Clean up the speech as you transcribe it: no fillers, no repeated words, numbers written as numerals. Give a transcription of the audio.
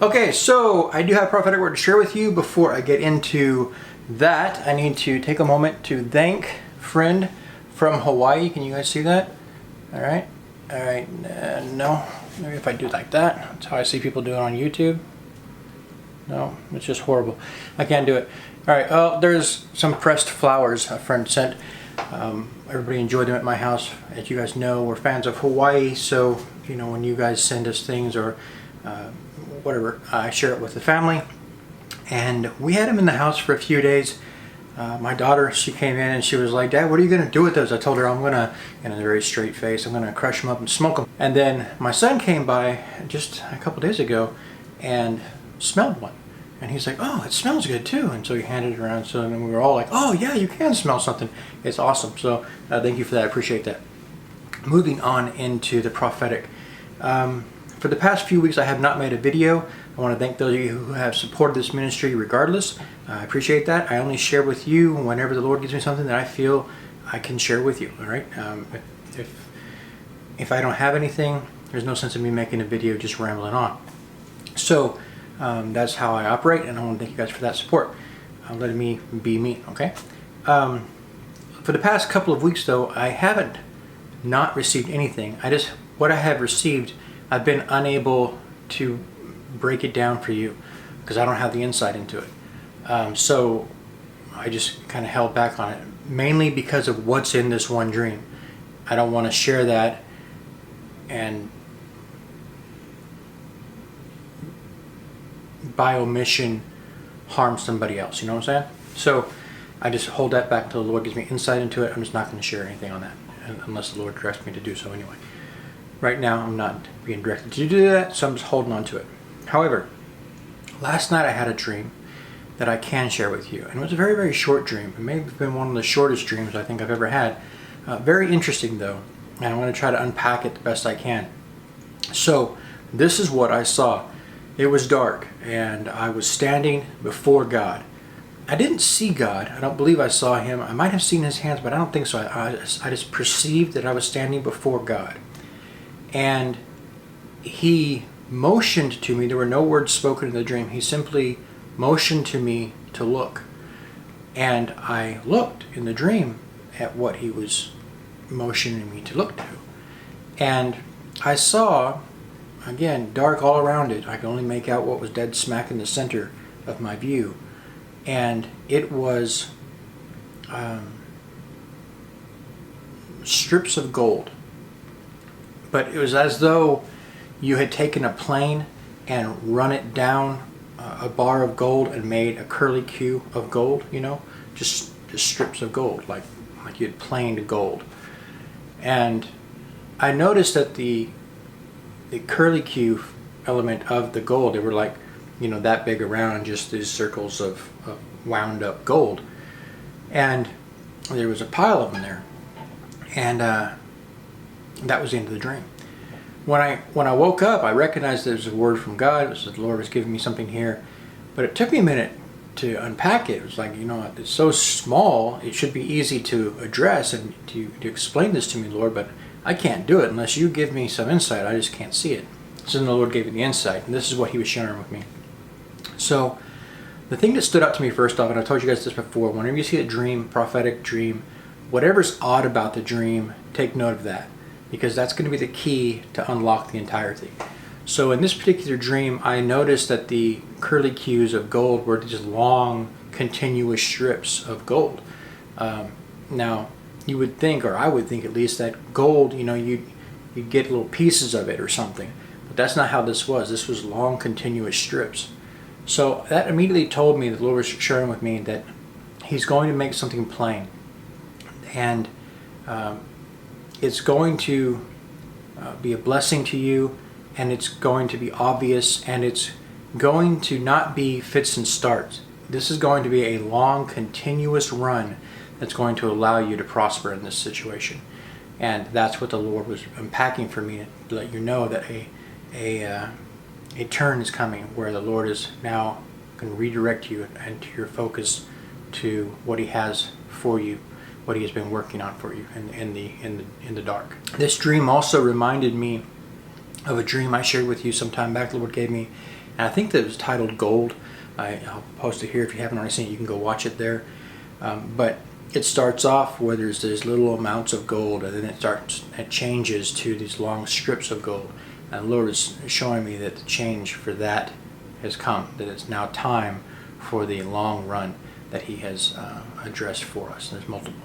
Okay, so I do have a prophetic word to share with you. Before I get into that, I need to take a moment to thank friend from Hawaii. Can you guys see that? All right. No, maybe if I do it like that. That's how I see people do it on YouTube. No, it's just horrible. I can't do it. All right, there's some pressed flowers a friend sent. Everybody enjoyed them at my house. As you guys know, we're fans of Hawaii, so you know when you guys send us things or whatever, I share it with the family. And we had them in the house for a few days. My daughter, she came in and she was like, "Dad, what are you going to do with those?" I told her I'm going to, in a very straight face, I'm going to crush them up and smoke them. And then my son came by just a couple days ago and smelled one. And he's like, "Oh, it smells good too." And so he handed it around. So then we were all like, "Oh yeah, you can smell something." It's awesome. So thank you for that. I appreciate that. Moving on into the prophetic. For the past few weeks, I have not made a video. I want to thank those of you who have supported this ministry regardless. I appreciate that. I only share with you whenever the Lord gives me something that I feel I can share with you. All right. If I don't have anything, there's no sense in me making a video just rambling on. So that's how I operate, and I want to thank you guys for that support. Letting me be me. Okay. For the past couple of weeks, though, I haven't not received anything. What I have received, I've been unable to break it down for you because I don't have the insight into it. So I just kind of held back on it, mainly because of what's in this one dream. I don't want to share that and by omission harm somebody else. You know what I'm saying? So I just hold that back until the Lord gives me insight into it. I'm just not going to share anything on that unless the Lord directs me to do so anyway. Right now I'm not being directed to do that, so I'm just holding on to it. However, last night I had a dream that I can share with you, and it was a very, very short dream. It may have been one of the shortest dreams I think I've ever had. Very interesting though, and I'm going to try to unpack it the best I can. So this is what I saw. It was dark, and I was standing before God. I didn't see God. I don't believe I saw him. I might have seen his hands, but I don't think so. I just perceived that I was standing before God. And he motioned to me. There were no words spoken in the dream. He simply motioned to me to look. And I looked in the dream at what he was motioning me to look to. And I saw, again, dark all around it. I could only make out what was dead smack in the center of my view. And it was strips of gold. But it was as though you had taken a plane and run it down a bar of gold and made a curlicue of gold, you know, just strips of gold, like you had planed gold. And I noticed that the curlicue element of the gold, they were like, you know, that big around, just these circles of wound up gold. And there was a pile of them there. And that was the end of the dream. When I woke up, I recognized there was a word from God. It was that the Lord was giving me something here. But it took me a minute to unpack it. It was like, you know, it's so small, it should be easy to address and to explain this to me, Lord, but I can't do it unless you give me some insight. I just can't see it. So then the Lord gave me the insight, and this is what he was sharing with me. So the thing that stood out to me first off, and I told you guys this before, whenever you see a dream, prophetic dream, whatever's odd about the dream, take note of that, because that's going to be the key to unlock the entirety. So in this particular dream, I noticed that the curlicues of gold were just long, continuous strips of gold. Now, you would think, or I would think at least, that gold, you know, you'd get little pieces of it or something. But that's not how this was. This was long, continuous strips. So that immediately told me, the Lord was sharing with me, that he's going to make something plain. And it's going to be a blessing to you, and it's going to be obvious, and it's going to not be fits and starts. This is going to be a long, continuous run that's going to allow you to prosper in this situation. And that's what the Lord was unpacking for me, to let you know that a turn is coming, where the Lord is now going to redirect you and to your focus to what he has for you, what he has been working on for you in the dark. This dream also reminded me of a dream I shared with you some time back. The Lord gave me, And I think that it was titled Gold. I'll post it here. If you haven't already seen it, you can go watch it there. But it starts off where there's these little amounts of gold, and then it changes to these long strips of gold. And the Lord is showing me that the change for that has come, that it's now time for the long run that He has addressed for us. There's multiple